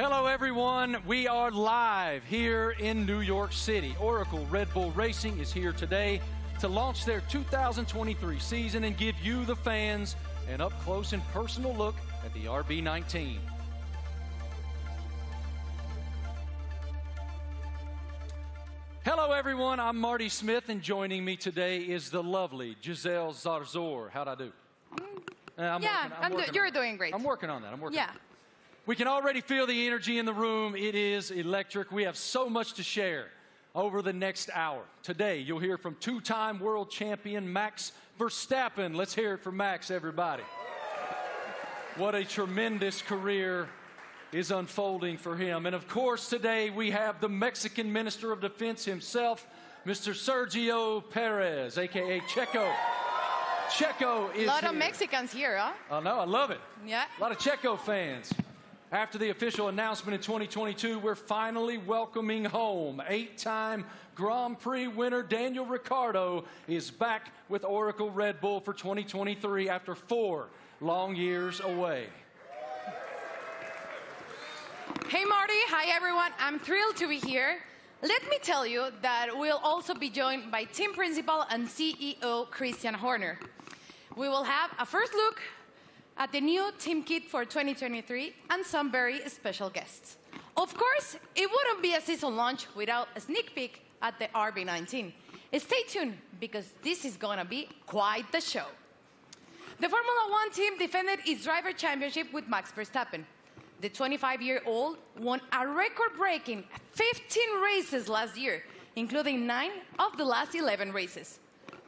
Hello, everyone. We are live here in New York City. Oracle Red Bull Racing is here today to launch their 2023 season and give you, the fans, an up-close and personal look at the RB19. Hello, everyone. I'm Marty Smith, and joining me today is the lovely Giselle Zarzor. How'd I do? You're doing great. I'm working on that. I'm working. Yeah. We can already feel the energy in the room. It is electric. We have so much to share over the next hour. Today, you'll hear from two-time world champion Max Verstappen. Let's hear it for Max, everybody. What a tremendous career is unfolding for him. And of course, today we have the Mexican Minister of Defense himself, Mr. Sergio Perez, a.k.a. Checo. Checo is here. A lot of Mexicans here, huh? I know, I love it. Yeah. A lot of Checo fans. After the official announcement in 2022, we're finally welcoming home. 8-time Grand Prix winner Daniel Ricciardo is back with Oracle Red Bull for 2023 after 4 long years away. Hey, Marty. Hi, everyone. I'm thrilled to be here. Let me tell you that we'll also be joined by team principal and CEO Christian Horner. We will have a first look at the new team kit for 2023 and some very special guests. Of course, it wouldn't be a season launch without a sneak peek at the RB19. Stay tuned, because this is going to be quite the show. The Formula One team defended its driver championship with Max Verstappen. The 25-year-old won a record-breaking 15 races last year, including 9 of the last 11 races.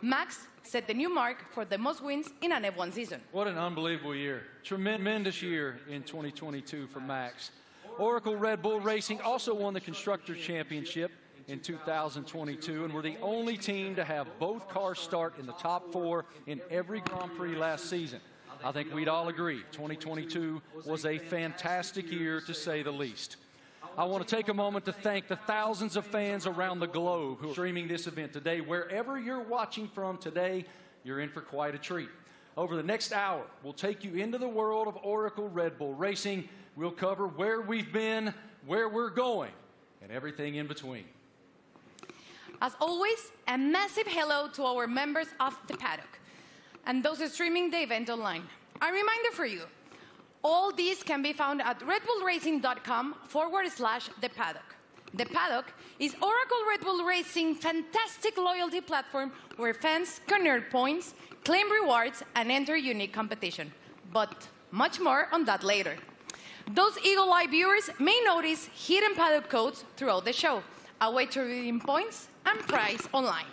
Max set the new mark for the most wins in an F1 season. What an unbelievable year. Tremendous year in 2022 for Max. Oracle Red Bull Racing also won the Constructors' Championship in 2022, and were the only team to have both cars start in the top 4 in every Grand Prix last season. I think we'd all agree 2022 was a fantastic year, to say the least. I want to take a moment to thank the thousands of fans around the globe who are streaming this event today. Wherever you're watching from today, you're in for quite a treat. Over the next hour, we'll take you into the world of Oracle Red Bull Racing. We'll cover where we've been, where we're going, and everything in between. As always, a massive hello to our members of the paddock and those streaming the event online. A reminder for you, all these can be found at redbullracing.com/the paddock. The Paddock is Oracle Red Bull Racing's fantastic loyalty platform where fans can earn points, claim rewards, and enter unique competition. But much more on that later. Those Eagle Eye viewers may notice hidden paddock codes throughout the show, a way to redeem points and prize online.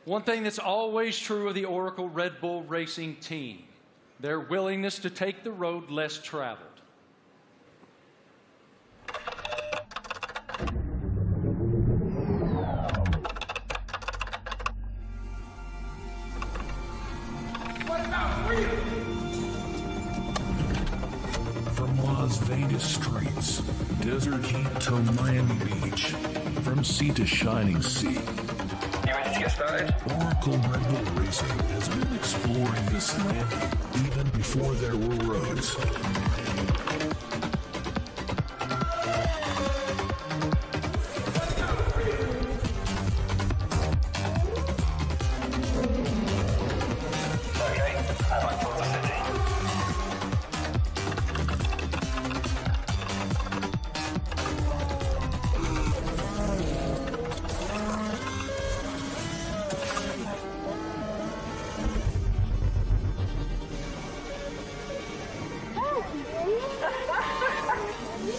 One thing that's always true of the Oracle Red Bull Racing team: their willingness to take the road less traveled. From Las Vegas streets, desert heat to Miami Beach, from sea to shining sea, You ready to get started? Oracle Red Bull Racing has been exploring this land even before there were roads. Okay, I'm on board the city.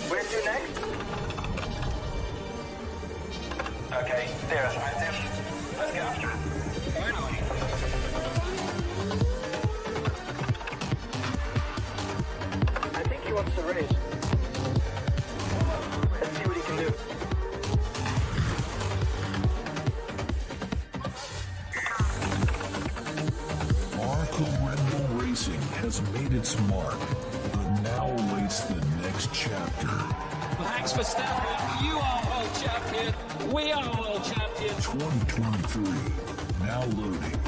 Where to next? Okay, there's Matthew. Let's get after it. Finally. I think he wants to race. Let's see what he can do. Oracle Red Bull Racing has made its mark, but now awaits the next chapter. Max Verstappen, you are world champion. We are world champion. 2023, now loading.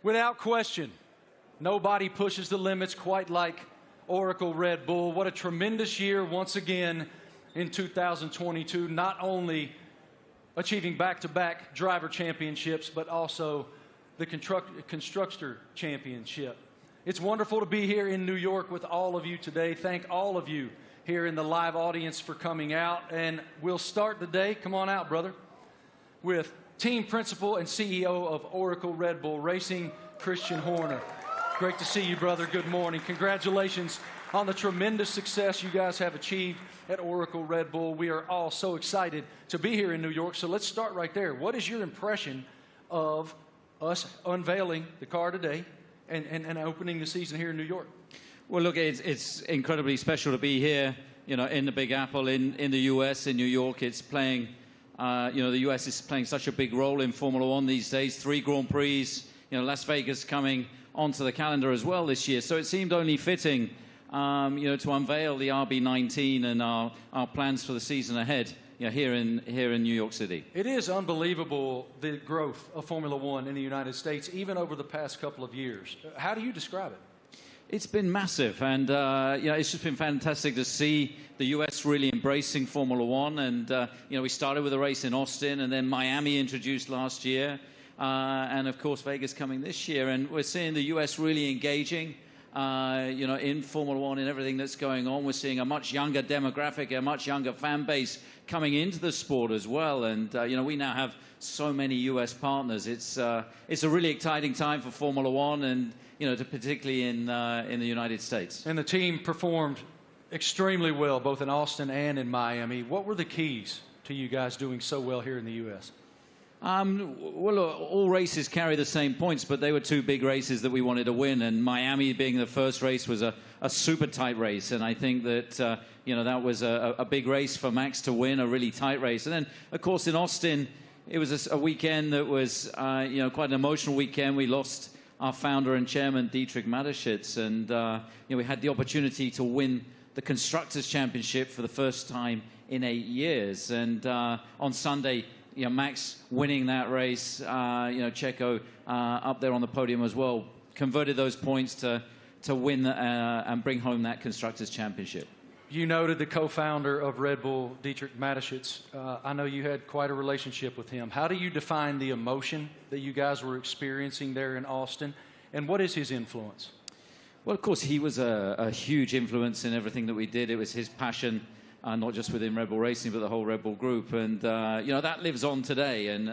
Without question, Nobody pushes the limits quite like Oracle Red Bull. What a tremendous year once again in 2022, not only achieving back-to-back driver championships, but also the constructor championship. It's wonderful to be here in New York with all of you today. Thank all of you here in the live audience for coming out. And we'll start the day, come on out, brother, with team principal and CEO of Oracle Red Bull Racing, Christian Horner. Great to see you, brother. Good morning. Congratulations on the tremendous success you guys have achieved at Oracle Red Bull. We are all so excited to be here in New York. So let's start right there. What is your impression of us unveiling the car today and opening the season here in New York? Well, look, it's incredibly special to be here, you know, in the Big Apple, in the U.S., in New York. It's playing, you know, the U.S. is playing such a big role in Formula One these days. 3 Grand Prix, you know, Las Vegas coming onto the calendar as well this year. So it seemed only fitting, you know, to unveil the RB19 and our plans for the season ahead, you know, here in New York City. It is unbelievable, the growth of Formula One in the United States, even over the past couple of years. How do you describe it? It's been massive, and you know, it's just been fantastic to see the U.S. really embracing Formula One. And you know, we started with a race in Austin, and then Miami introduced last year, and of course Vegas coming this year. And we're seeing the U.S. really engaging, you know, in Formula One and everything that's going on. We're seeing a much younger demographic, a much younger fan base coming into the sport as well. And you know, we now have so many U.S. partners. It's a really exciting time for Formula One, and you know, particularly in the United States. And the team performed extremely well, both in Austin and in Miami. What were the keys to you guys doing so well here in the U.S.? Well, all races carry the same points, but they were 2 big races that we wanted to win. And Miami being the first race was a super tight race. And I think that, you know, that was a big race for Max to win, a really tight race. And then, of course, in Austin, it was a weekend that was, you know, quite an emotional weekend. We lost our founder and chairman, Dietrich Mateschitz. And, you know, we had the opportunity to win the Constructors' Championship for the first time in 8 years. And on Sunday, you know, Max winning that race, you know, Checo up there on the podium as well, converted those points to win and bring home that Constructors' Championship. You noted the co-founder of Red Bull, Dietrich Mateschitz. I know you had quite a relationship with him. How do you define the emotion that you guys were experiencing there in Austin, and what is his influence? Well, of course, he was a huge influence in everything that we did. It was his passion, not just within Red Bull Racing, but the whole Red Bull group. And, you know, that lives on today. And,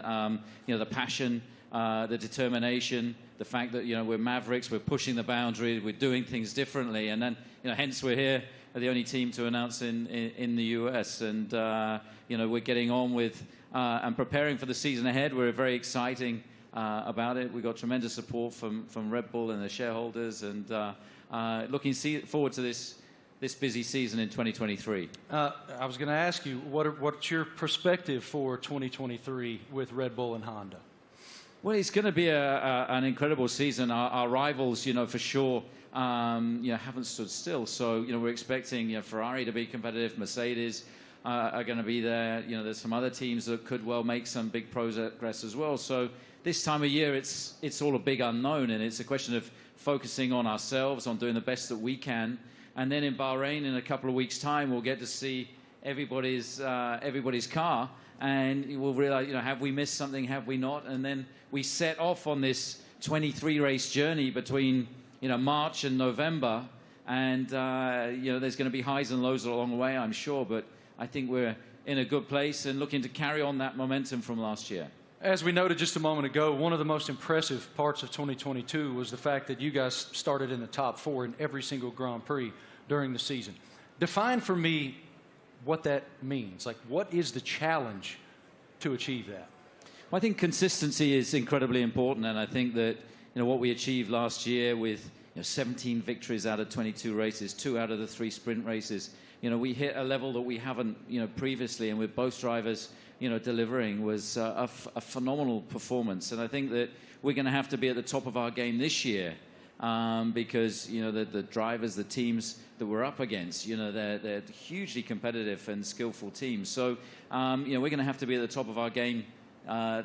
you know, the passion, the determination, the fact that, you know, we're mavericks, we're pushing the boundary, we're doing things differently. And then, you know, hence we're here, the only team to announce in the US. And, you know, we're getting on with and preparing for the season ahead. We're very exciting about it. We've got tremendous support from Red Bull and the shareholders. And looking forward to this busy season in 2023. I was going to ask you, what's your perspective for 2023 with Red Bull and Honda? Well, it's going to be an incredible season. Our rivals, you know, for sure, you know, haven't stood still. So, you know, we're expecting, you know, Ferrari to be competitive. Mercedes are going to be there. You know, there's some other teams that could well make some big progress as well. So this time of year, it's all a big unknown, and it's a question of focusing on ourselves, on doing the best that we can. And then in Bahrain, in a couple of weeks' time, we'll get to see everybody's car, and we'll realize, you know, have we missed something, have we not? And then we set off on this 23-race journey between, you know, March and November, and you know, there's going to be highs and lows along the way, I'm sure, but I think we're in a good place and looking to carry on that momentum from last year. As we noted just a moment ago, one of the most impressive parts of 2022 was the fact that you guys started in the top 4 in every single Grand Prix during the season. Define for me what that means. Like, what is the challenge to achieve that? Well, I think consistency is incredibly important, and I think that, you know, what we achieved last year with, you know, 17 victories out of 22 races, 2 out of the 3 sprint races, you know, we hit a level that we haven't, you know, previously, and with both drivers, you know, delivering was a phenomenal performance. And I think that we're going to have to be at the top of our game this year because, you know, the drivers, the teams that we're up against, you know, they're hugely competitive and skillful teams. So, you know, we're going to have to be at the top of our game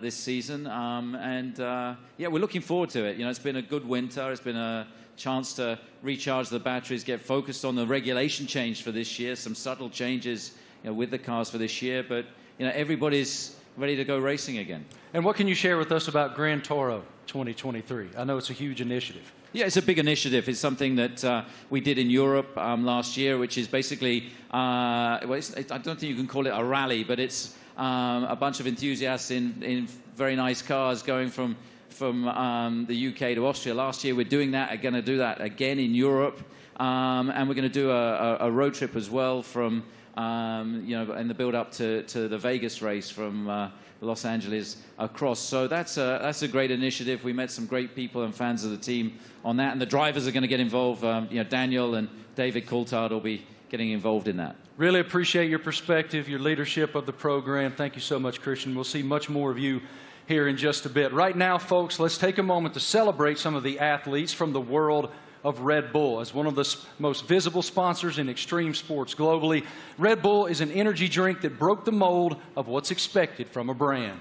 this season. Yeah, we're looking forward to it. You know, it's been a good winter. It's been a chance to recharge the batteries, get focused on the regulation change for this year, some subtle changes, you know, with the cars for this year. But, you know, everybody's ready to go racing again. And what can you share with us about Gran Toro 2023? I know it's a huge initiative. Yeah, it's a big initiative. It's something that we did in Europe last year, which is basically, I don't think you can call it a rally, but it's a bunch of enthusiasts in very nice cars going from the UK to Austria. Last year, we're doing that. We're going to do that again in Europe, and we're going to do a road trip as well from, you know, in the build-up to the Vegas race from Los Angeles across. So that's a great initiative. We met some great people and fans of the team on that, and the drivers are going to get involved. You know, Daniel and David Coulthard will be getting involved in that. Really appreciate your perspective, your leadership of the program. Thank you so much, Christian. We'll see much more of you here in just a bit. Right now, folks, let's take a moment to celebrate some of the athletes from the world of Red Bull. As one of the most visible sponsors in extreme sports globally, Red Bull is an energy drink that broke the mold of what's expected from a brand.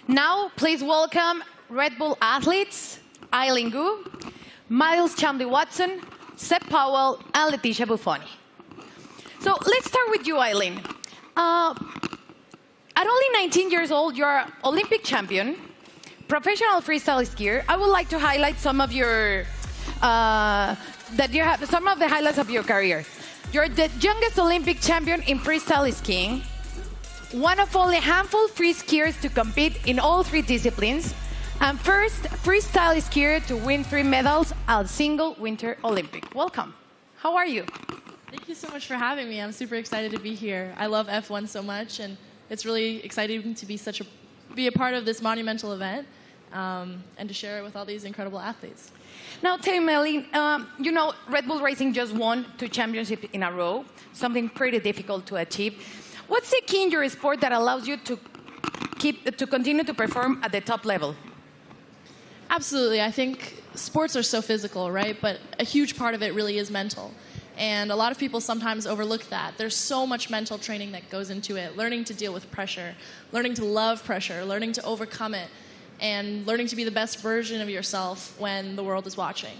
Now, please welcome Red Bull athletes, Eileen Gu, Miles Chamley-Watson, Seb Powell, and Leticia Buffoni. So let's start with you, Eileen. At only 19 years old, you're an Olympic champion, professional freestyle skier. I would like to highlight some of your some of the highlights of your career. You're the youngest Olympic champion in freestyle skiing, one of only a handful free skiers to compete in all three disciplines, and first freestyle skier to win 3 medals at a single Winter Olympic. Welcome. How are you? Thank you so much for having me. I'm super excited to be here. I love F1 so much, and it's really exciting to be a part of this monumental event and to share it with all these incredible athletes. Now, tell me, Eileen, you know, Red Bull Racing just won 2 championships in a row, something pretty difficult to achieve. What's the key in your sport that allows you to continue to perform at the top level? Absolutely. I think sports are so physical, right? But a huge part of it really is mental. And a lot of people sometimes overlook that. There's so much mental training that goes into it, learning to deal with pressure, learning to love pressure, learning to overcome it, and learning to be the best version of yourself when the world is watching.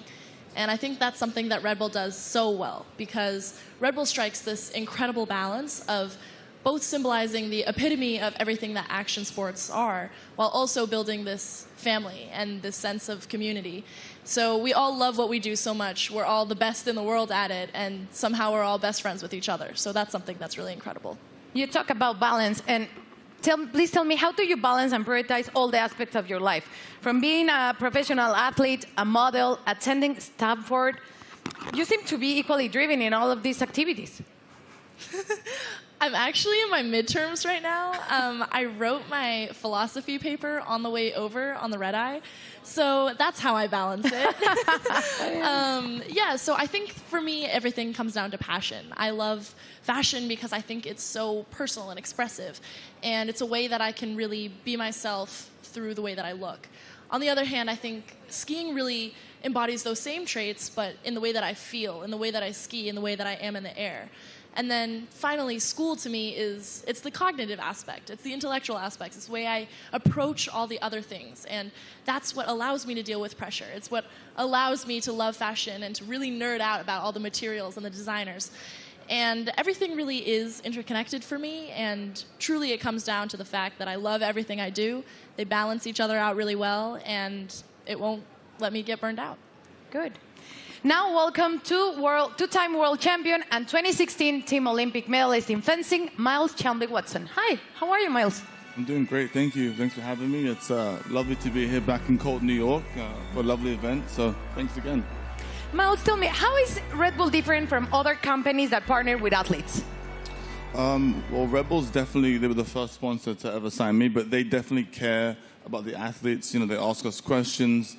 And I think that's something that Red Bull does so well, because Red Bull strikes this incredible balance of both symbolizing the epitome of everything that action sports are, while also building this family and this sense of community. So we all love what we do so much. We're all the best in the world at it, and somehow we're all best friends with each other. So that's something that's really incredible. You talk about balance, and please tell me, how do you balance and prioritize all the aspects of your life? From being a professional athlete, a model, attending Stanford, you seem to be equally driven in all of these activities. I'm actually in my midterms right now. I wrote my philosophy paper on the way over on the red eye, so that's how I balance it. Yeah, so I think for me, everything comes down to passion. I love fashion because I think it's so personal and expressive, and it's a way that I can really be myself through the way that I look. On the other hand, I think skiing really embodies those same traits, but in the way that I feel, in the way that I ski, in the way that I am in the air. And then finally, school to me it's the cognitive aspect, it's the intellectual aspects, it's the way I approach all the other things. And that's what allows me to deal with pressure. It's what allows me to love fashion and to really nerd out about all the materials and the designers. And everything really is interconnected for me, and truly it comes down to the fact that I love everything I do. They balance each other out really well, and it won't let me get burned out. Good. Now, welcome to two-time world champion and 2016 Team Olympic medalist in fencing, Miles Chamley-Watson. Hi, how are you, Miles? I'm doing great, thank you. Thanks for having me. It's lovely to be here back in cold New York for a lovely event, so thanks again. Miles, tell me, how is Red Bull different from other companies that partner with athletes? Well, Red Bulls definitely, they were the first sponsor to ever sign me, but they definitely care about the athletes. You know, they ask us questions.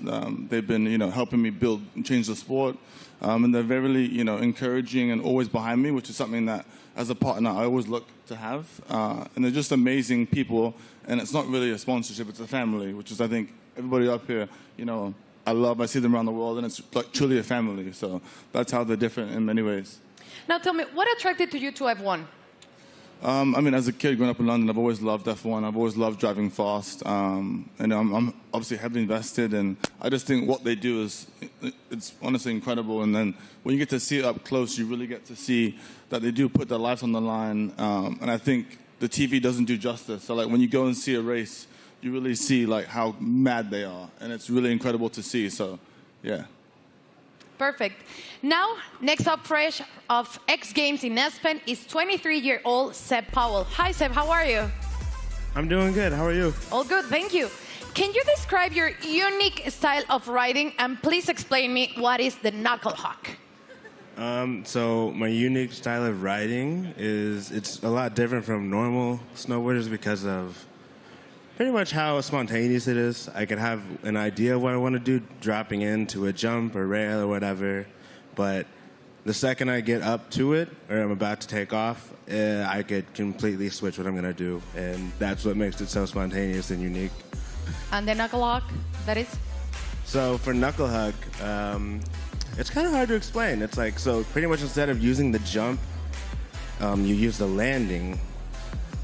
They've been, you know, helping me build and change the sport. And they're very, you know, encouraging and always behind me, which is something that, as a partner, I always look to have. And they're just amazing people. And it's not really a sponsorship, it's a family, which is, I think, everybody up here, you know, I see them around the world, and it's like truly a family. So that's how they're different in many ways. Now tell me, what attracted to you to F1? I mean, as a kid growing up in London, I've always loved F1. I've always loved driving fast. And I'm obviously heavily invested. And I just think what they do is, it's honestly incredible. And then when you get to see it up close, you really get to see that they do put their lives on the line. And I think the TV doesn't do justice. So, like, when you go and see a race, you really see, like, how mad they are. And it's really incredible to see. So, yeah. Perfect. Now, next up fresh of X Games in Aspen is 23-year-old Seb Powell. Hi, Seb. How are you? I'm doing good. How are you? All good. Thank you. Can you describe your unique style of riding, and please explain me what is the knuckle hawk? So my unique style of riding is, it's a lot different from normal snowboarders because of pretty much how spontaneous it is. I can have an idea of what I want to do dropping into a jump or rail or whatever, but the second I get up to it or I'm about to take off, I could completely switch what I'm going to do, and that's what makes it so spontaneous and unique. And the knuckle hawk, that is? So for knuckle hug, it's kind of hard to explain. It's like, so pretty much instead of using the jump, you use the landing.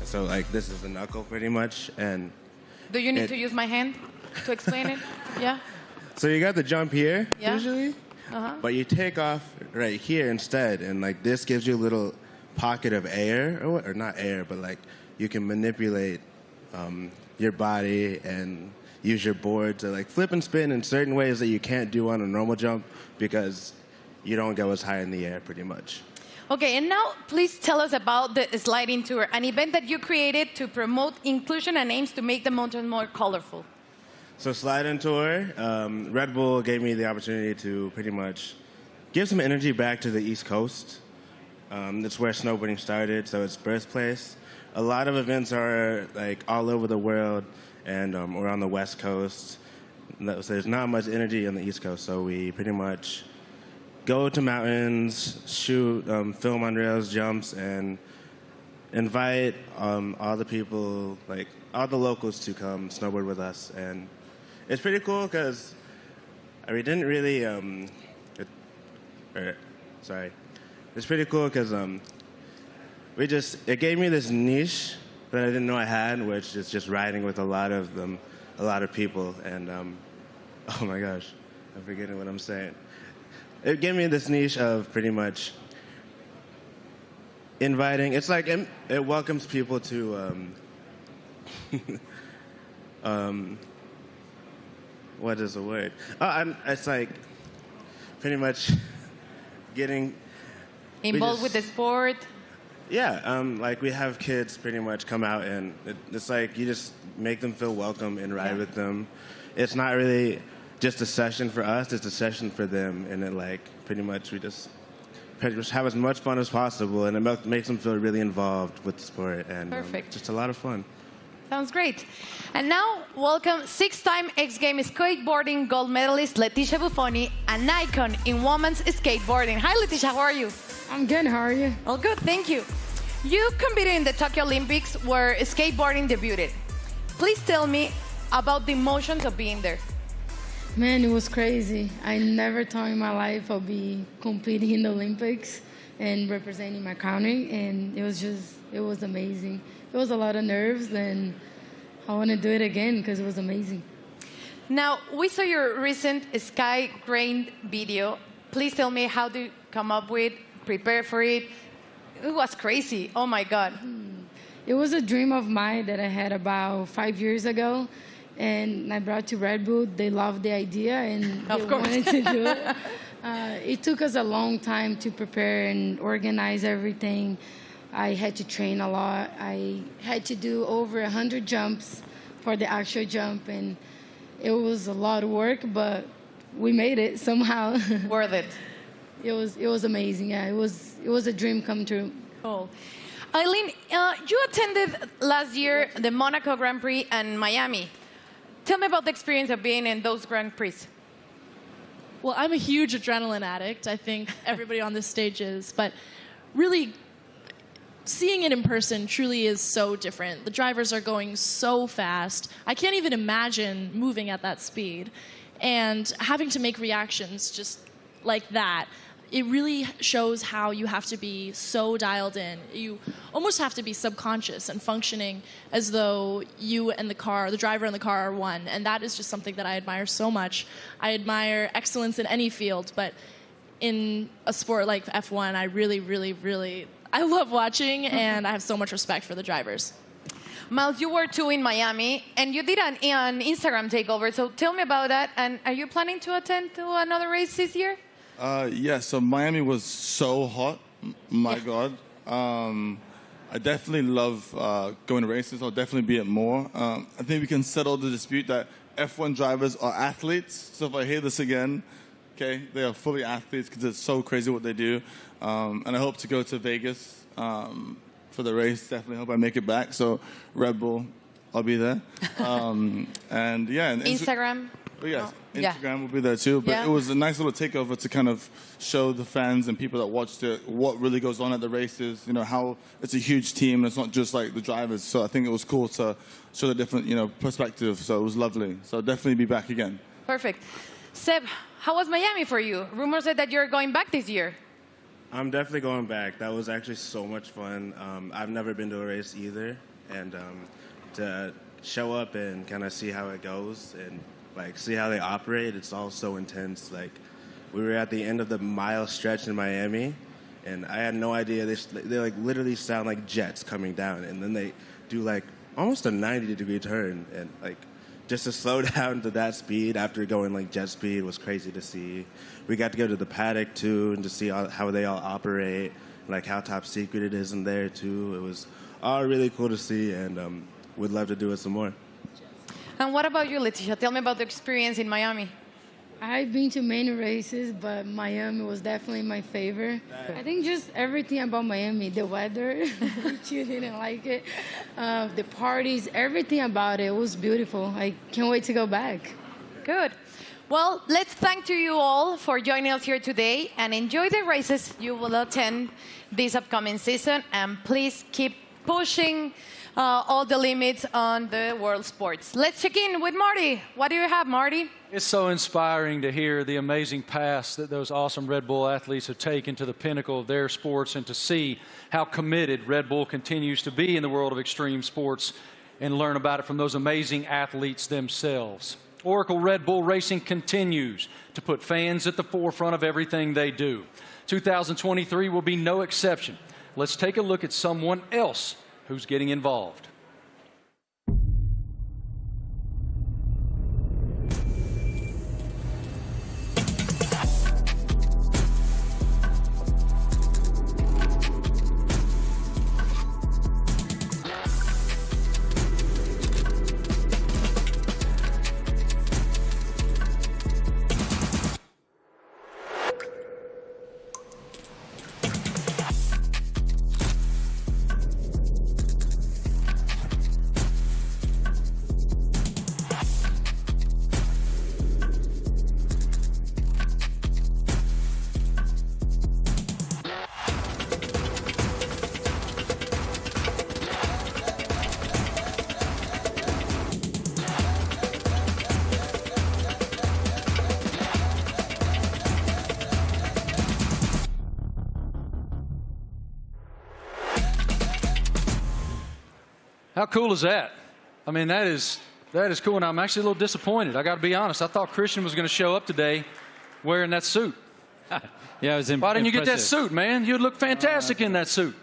So like this is the knuckle pretty much, and do you need to use my hand to explain it? Yeah. So you got the jump here, yeah. Usually, but you take off right here instead, and like this gives you a little pocket of air, or not air, but like you can manipulate your body and use your board to like flip and spin in certain ways that you can't do on a normal jump because you don't go as high in the air pretty much. Okay, and now please tell us about the sliding tour, an event that you created to promote inclusion and aims to make the mountain more colorful. So sliding tour, Red Bull gave me the opportunity to pretty much give some energy back to the East Coast. That's where snowboarding started, so it's birthplace. A lot of events are like all over the world, and we're on the West Coast. So there's not much energy on the East Coast, so we pretty much go to mountains, shoot, film on rails, jumps, and invite all the people, like all the locals, to come snowboard with us. And it's pretty cool because we didn't really, it's pretty cool because it gave me this niche that I didn't know I had, which is just riding with a lot of people. And oh my gosh, I'm forgetting what I'm saying. It gave me this niche of pretty much inviting. It's like it welcomes people to what is the word? It's like pretty much getting involved with the sport. Yeah, like we have kids pretty much come out, and it's like you just make them feel welcome and ride with them. It's not really just a session for us, it's a session for them, and then like pretty much we just have as much fun as possible, and it makes them feel really involved with the sport, and just a lot of fun. Sounds great. And now, welcome 6-time X Games skateboarding gold medalist Leticia Buffoni, an icon in women's skateboarding. Hi, Leticia, how are you? I'm good, how are you? All good, thank you. You competed in the Tokyo Olympics where skateboarding debuted. Please tell me about the emotions of being there. Man, it was crazy. I never thought in my life I'd be competing in the Olympics and representing my country, and it was amazing. It was a lot of nerves, and I want to do it again because it was amazing. Now, we saw your recent Sky Grain video. Please tell me how to come up with, prepare for it. It was crazy. Oh, my God. It was a dream of mine that I had about 5 years ago, and I brought to Red Bull. They loved the idea, and they wanted to do it. It took us a long time to prepare and organize everything. I had to train a lot. I had to do over 100 jumps for the actual jump, and it was a lot of work, but we made it somehow. Worth it. It was amazing. Yeah, it was a dream come true. Cool. Eileen, you attended last year the Monaco Grand Prix and Miami. Tell me about the experience of being in those Grand Prix. Well, I'm a huge adrenaline addict. I think everybody on this stage is. But really, seeing it in person truly is so different. The drivers are going so fast. I can't even imagine moving at that speed. And having to make reactions just like that, it really shows how you have to be so dialed in. You almost have to be subconscious and functioning as though you and the car, the driver and the car are one. And that is just something that I admire so much. I admire excellence in any field, but in a sport like F1, I really, I love watching, and I have so much respect for the drivers. Miles, you were too in Miami, and you did an Instagram takeover. So tell me about that. And are you planning to attend to another race this year? Yeah, so Miami was so hot. My God. I definitely love going to races. I'll definitely be at more. I think we can settle the dispute that F1 drivers are athletes. So if I hear this again, okay, they are fully athletes because it's so crazy what they do. And I hope to go to Vegas for the race. Definitely hope I make it back. So Red Bull, I'll be there. And yeah. And Instagram? Oh, yes. Instagram will be there too. But it was a nice little takeover to kind of show the fans and people that watched it what really goes on at the races, you know, how it's a huge team and it's not just like the drivers. So I think it was cool to show the different, you know, perspective. So it was lovely. So I'll definitely be back again. Perfect. Seb, how was Miami for you? Rumors said that you're going back this year. I'm definitely going back. That was actually so much fun. I've never been to a race either. And to show up and kind of see how it goes and like see how they operate, it's all so intense. Like we were at the end of the mile stretch in Miami, and I had no idea they like literally sound like jets coming down, and then they do like almost a 90-degree turn, and like just to slow down to that speed after going like jet speed was crazy to see. We got to go to the paddock too and to see how they all operate, like how top secret it is in there too. It was all really cool to see, and would love to do it some more. And what about you, Leticia? Tell me about the experience in Miami. I've been to many races, but Miami was definitely my favorite. I think just everything about Miami, the weather, which you didn't like it, the parties, everything about it was beautiful. I can't wait to go back. Good. Well, let's thank to you all for joining us here today and enjoy the races you will attend this upcoming season. And please keep pushing all the limits on the world sports. Let's check in with Marty. What do you have, Marty? It's so inspiring to hear the amazing paths that those awesome Red Bull athletes have taken to the pinnacle of their sports, and to see how committed Red Bull continues to be in the world of extreme sports and learn about it from those amazing athletes themselves. Oracle Red Bull Racing continues to put fans at the forefront of everything they do. 2023 will be no exception. Let's take a look at someone else who's getting involved. How cool is that? I mean, that is cool, and I'm actually a little disappointed. I got to be honest. I thought Christian was going to show up today wearing that suit. Yeah, it was Why didn't you get that suit, man? You'd look fantastic in that suit.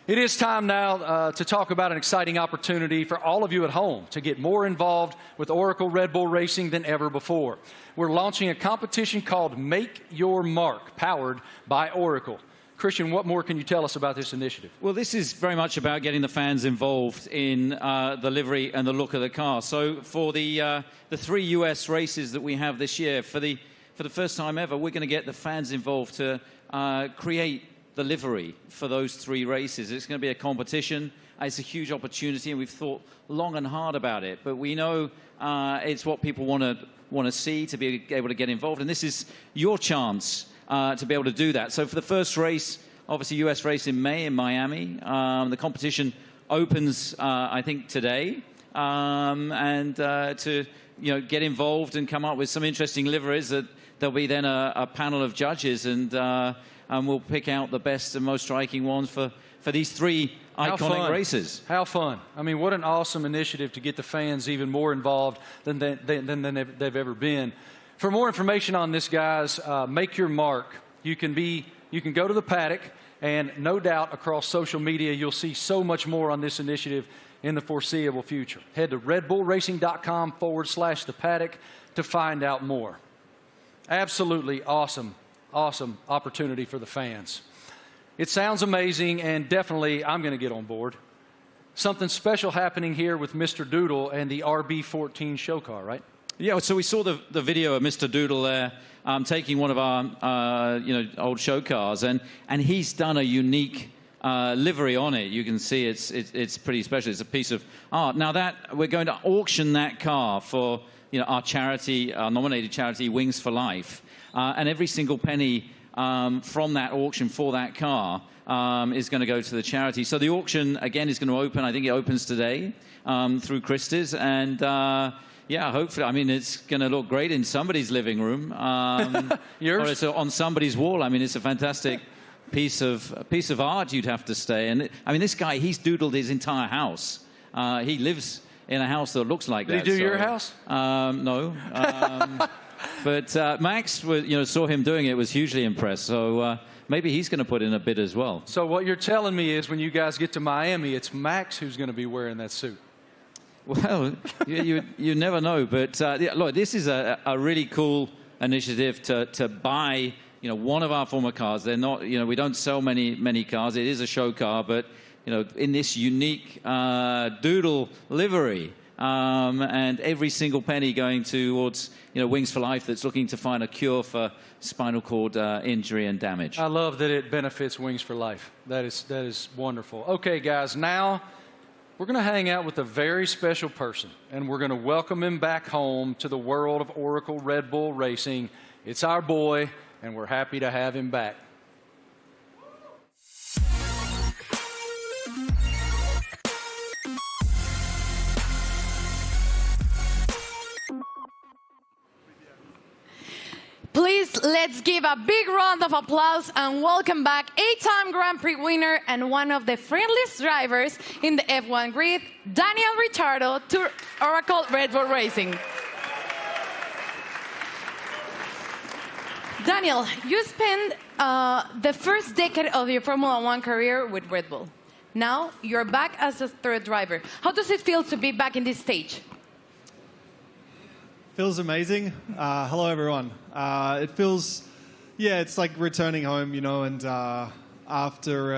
It is time now to talk about an exciting opportunity for all of you at home to get more involved with Oracle Red Bull Racing than ever before. We're launching a competition called Make Your Mark, powered by Oracle. Christian, what more can you tell us about this initiative? Well, this is very much about getting the fans involved in the livery and the look of the car. So for the 3 US races that we have this year, for the first time ever, we're going to get the fans involved to create the livery for those 3 races. It's going to be a competition. It's a huge opportunity, and we've thought long and hard about it. But we know it's what people want to see, to be able to get involved. And this is your chance to be able to do that. So for the first race, obviously US race in May in Miami, the competition opens, I think, today. And to get involved and come up with some interesting liveries, that there'll be then a panel of judges, and we'll pick out the best and most striking ones for these 3 iconic races. How fun. I mean, what an awesome initiative to get the fans even more involved than they've ever been. For more information on this, guys, make your mark. You can go to the paddock, and no doubt across social media you'll see so much more on this initiative in the foreseeable future. Head to redbullracing.com/the paddock to find out more. Absolutely awesome opportunity for the fans. It sounds amazing, and definitely I'm going to get on board. Something special happening here with Mr. Doodle and the RB19 show car, right? Yeah, so we saw the video of Mr. Doodle there taking one of our old show cars, and he's done a unique livery on it. You can see it's pretty special. It's a piece of art. Now that we're going to auction that car for our charity, our nominated charity, Wings for Life, and every single penny from that auction for that car is going to go to the charity. So the auction again is going to open. I think it opens today through Christie's, and yeah, hopefully. I mean, it's going to look great in somebody's living room. Yours? Or it's on somebody's wall. I mean, it's a fantastic piece of art. You'd have to say. And I mean, this guy, he's doodled his entire house. He lives in a house that looks like that. Did he do your house? No. But Max, saw him doing it, was hugely impressed. So maybe he's going to put in a bid as well. So what you're telling me is, when you guys get to Miami, it's Max who's going to be wearing that suit. Well, you never know. But yeah, look, this is a really cool initiative to buy one of our former cars. They're not, we don't sell many cars. It is a show car, but in this unique doodle livery, and every single penny going towards Wings for Life, that's looking to find a cure for spinal cord injury and damage. I love that it benefits Wings for Life. That is wonderful. Okay, guys, now we're going to hang out with a very special person, and we're going to welcome him back home to the world of Oracle Red Bull Racing. It's our boy, and we're happy to have him back. Please, let's give a big round of applause and welcome back 8-time Grand Prix winner and one of the friendliest drivers in the F1 grid, Daniel Ricciardo, to Oracle Red Bull Racing. Daniel, you spent the first decade of your Formula One career with Red Bull. Now you're back as a third driver. How does it feel to be back in this stage? Feels amazing. Hello, everyone. It feels, it's like returning home, and after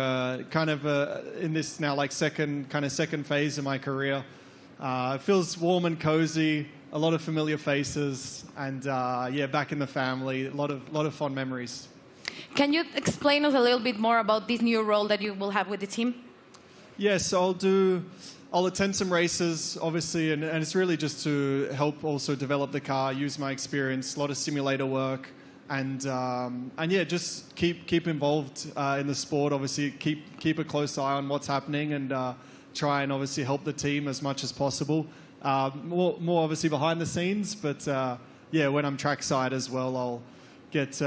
in this now second phase of my career, it feels warm and cozy, a lot of familiar faces, and back in the family, a lot of fond memories. Can you explain us a little bit more about this new role that you will have with the team? Yes, I'll attend some races, obviously, and it's really just to help also develop the car, use my experience, a lot of simulator work, and just keep involved in the sport. Obviously, keep a close eye on what's happening, and try and obviously help the team as much as possible. More obviously behind the scenes, but when I'm trackside as well, I'll get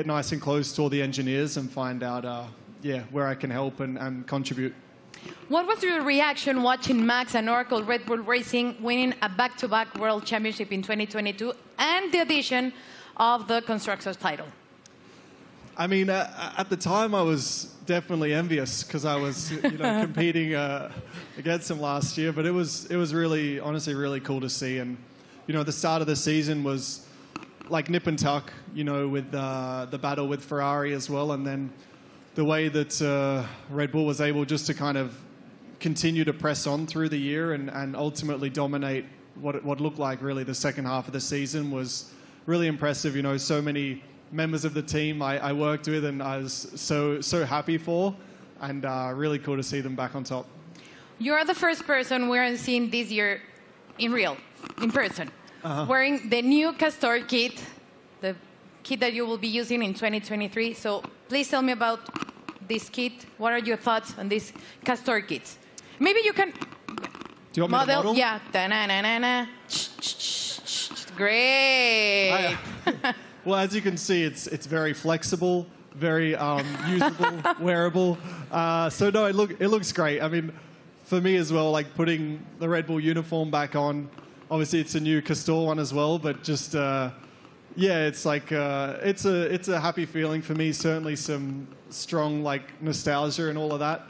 nice and close to all the engineers and find out where I can help and contribute. What was your reaction watching Max and Oracle Red Bull Racing winning a back-to-back World Championship in 2022 and the addition of the Constructors title? I mean, at the time, I was definitely envious because I was competing against them last year. But it was really, honestly, really cool to see. And the start of the season was like nip and tuck, with the battle with Ferrari as well, and then the way that Red Bull was able just to kind of continue to press on through the year and ultimately dominate what looked like really the second half of the season was really impressive. So many members of the team I worked with and I was so happy for, and really cool to see them back on top. You're the first person we're seeing this year in person, wearing the new Castor kit, the kit that you will be using in 2023. So please tell me about this kit. What are your thoughts on this Castor kit? Maybe you can Do you want me to model? Yeah. Da-na-na-na-na. Great. Well, as you can see, it's very flexible, very usable, wearable. So no, it looks great. I mean, for me as well, like putting the Red Bull uniform back on. Obviously, it's a new Castor one as well, but just yeah, it's like it's a happy feeling for me. Certainly, some strong like nostalgia and all of that.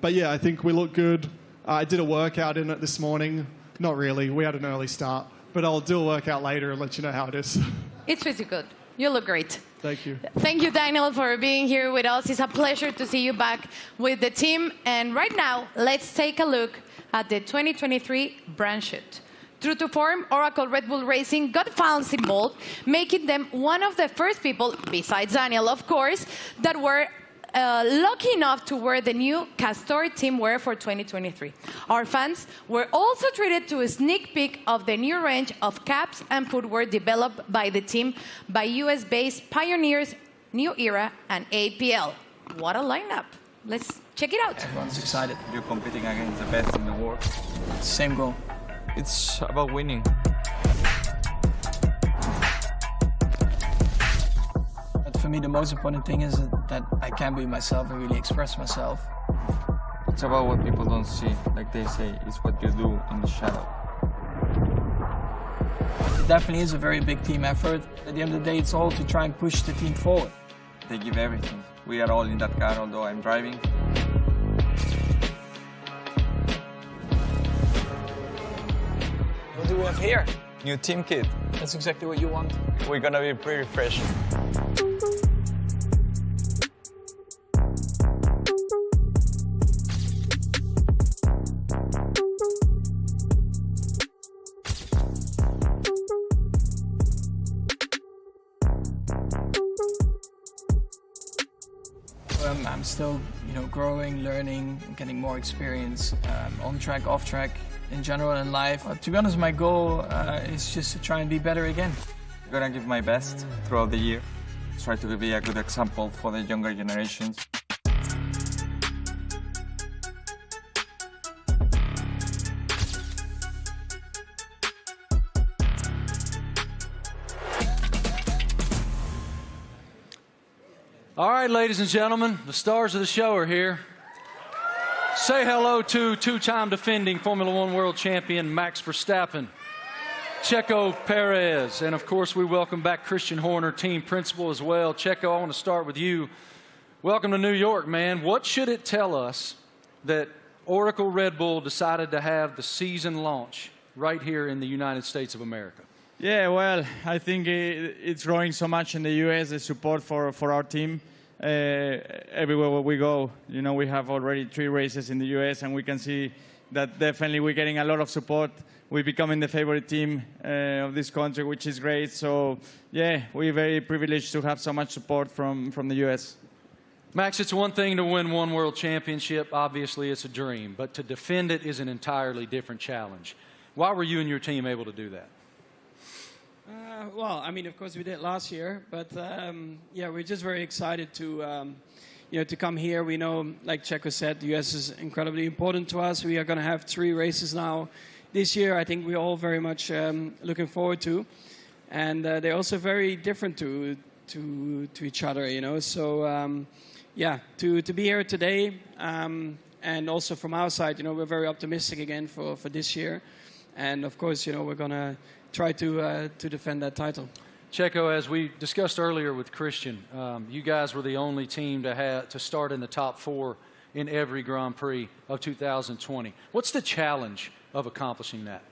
But yeah, I think we look good. I did a workout in it this morning. Not really. We had an early start, but I'll do a workout later and let you know how it is. It's pretty good. You look great. Thank you. Thank you, Daniel, for being here with us. It's a pleasure to see you back with the team. And right now, let's take a look at the 2023 brand shoot. True to form, Oracle Red Bull Racing got fans involved, making them one of the first people, besides Daniel, of course, that were lucky enough to wear the new Castor team wear for 2023. Our fans were also treated to a sneak peek of the new range of caps and footwear developed by the team by US-based pioneers New Era and APL. What a lineup. Let's check it out. Everyone's excited. You're competing against the best in the world. Same goal. It's about winning. For me, the most important thing is that I can be myself and really express myself. It's about what people don't see. Like they say, it's what you do in the shadow. It definitely is a very big team effort. At the end of the day, it's all to try and push the team forward. They give everything. We are all in that car, although I'm driving. What do we have here? New team kit. That's exactly what you want. We're gonna be pretty fresh. I'm still, growing, learning, getting more experience on track, off track, in general in life. To be honest, my goal is just to try and be better again. I'm gonna give my best throughout the year. Try to be a good example for the younger generations. All right, ladies and gentlemen, the stars of the show are here. Say hello to two-time defending Formula One world champion Max Verstappen, Checo Perez, and of course we welcome back Christian Horner, team principal as well. Checo, I want to start with you. Welcome to New York, man. What should it tell us that Oracle Red Bull decided to have the season launch right here in the United States of America? Yeah, well, I think it's growing so much in the U.S., the support for our team. Everywhere where we go, we have already 3 races in the U.S., and we can see that definitely we're getting a lot of support. We're becoming the favorite team of this country, which is great. So, yeah, we're very privileged to have so much support from the U.S. Max, it's one thing to win one world championship. Obviously, it's a dream. But to defend it is an entirely different challenge. Why were you and your team able to do that? Well, I mean, of course we did last year, but yeah, we're just very excited to, to come here. We know, like Checo said, the US is incredibly important to us. We are going to have 3 races now this year. I think we're all very much looking forward to, and they're also very different to each other, So, yeah, to be here today, and also from our side, we're very optimistic again for this year, and of course, we're going to try to defend that title. Checo, as we discussed earlier with Christian, you guys were the only team to start in the top 4 in every Grand Prix of 2020. What's the challenge of accomplishing that?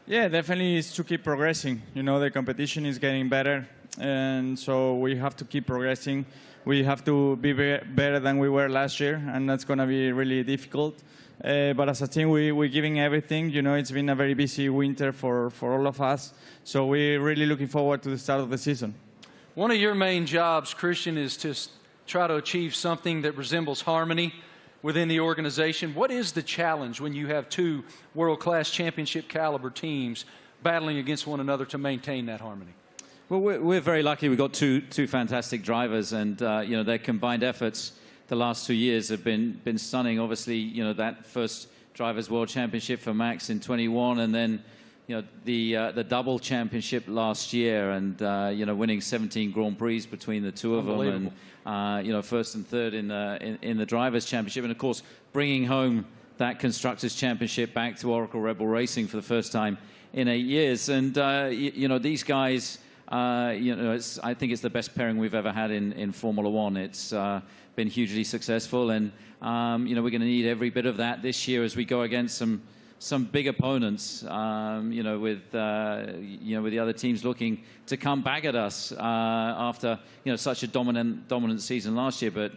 Yeah, definitely is to keep progressing. The competition is getting better, and so we have to keep progressing. We have to be better than we were last year, and that's going to be really difficult. But as a team, we're giving everything. It's been a very busy winter for all of us. So we're really looking forward to the start of the season. One of your main jobs, Christian, is to try to achieve something that resembles harmony within the organization. What is the challenge when you have two world-class championship caliber teams battling against one another to maintain that harmony? Well, we're very lucky. We've got two fantastic drivers, and you know, their combined efforts the last 2 years have been stunning. Obviously, you know, that first Drivers' World Championship for Max in 21, and then you know the double championship last year, and you know, winning 17 Grand Prix between the two of them, and you know, first and third in the Drivers' Championship, and of course bringing home that Constructors' Championship back to Oracle Red Bull Racing for the first time in 8 years. And you know, these guys, you know, I think it's the best pairing we've ever had in Formula One. It's been hugely successful, and you know, we're going to need every bit of that this year as we go against some big opponents. You know, with the other teams looking to come back at us after, you know, such a dominant season last year. But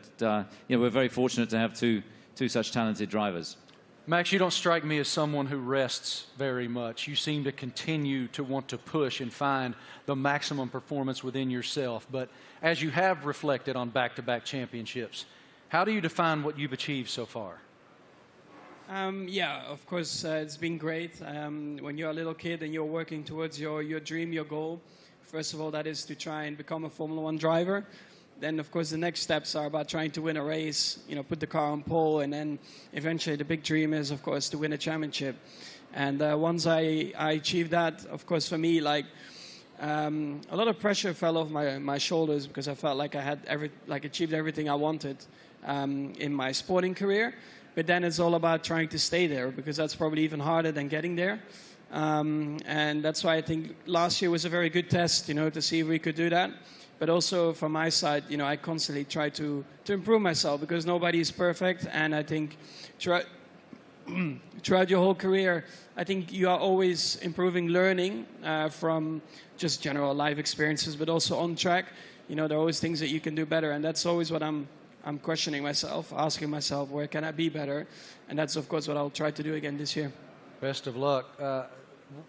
you know, we're very fortunate to have two such talented drivers. Max, you don't strike me as someone who rests very much. You seem to continue to want to push and find the maximum performance within yourself. But as you have reflected on back-to-back championships, how do you define what you've achieved so far? Yeah, of course, it's been great. When you're a little kid and you're working towards your dream, your goal, first of all, that is to try and become a Formula One driver. Then, of course, the next steps are about trying to win a race, you know, put the car on pole, and then eventually the big dream is, of course, to win a championship. And once I achieved that, of course, for me, like, a lot of pressure fell off my shoulders, because I felt like I had achieved everything I wanted in my sporting career. But then it's all about trying to stay there, because that's probably even harder than getting there. And that's why I think last year was a very good test, you know, to see if we could do that. But also from my side, you know, I constantly try to improve myself, because nobody is perfect. And I think throughout your whole career, I think you are always improving, learning from just general life experiences, but also on track. You know, there are always things that you can do better. And that's always what I'm questioning myself, asking myself, where can I be better? And that's, of course, what I'll try to do again this year. Best of luck.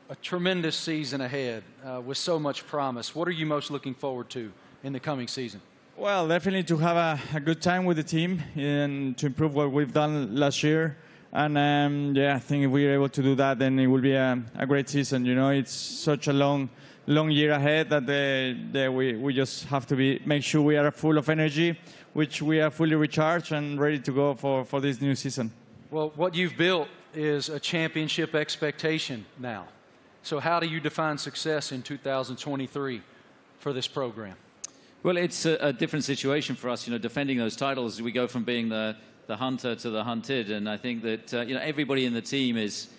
A tremendous season ahead with so much promise. What are you most looking forward to in the coming season? Well, definitely to have a good time with the team and to improve what we've done last year. And yeah, I think if we're able to do that, then it will be a great season. You know, it's such a long year ahead that we just have to make sure we are full of energy, which we are fully recharged and ready to go for this new season. Well, what you've built is a championship expectation now. So how do you define success in 2023 for this program? Well, it's a different situation for us. You know, defending those titles, we go from being the hunter to the hunted, and I think that you know, everybody in the team is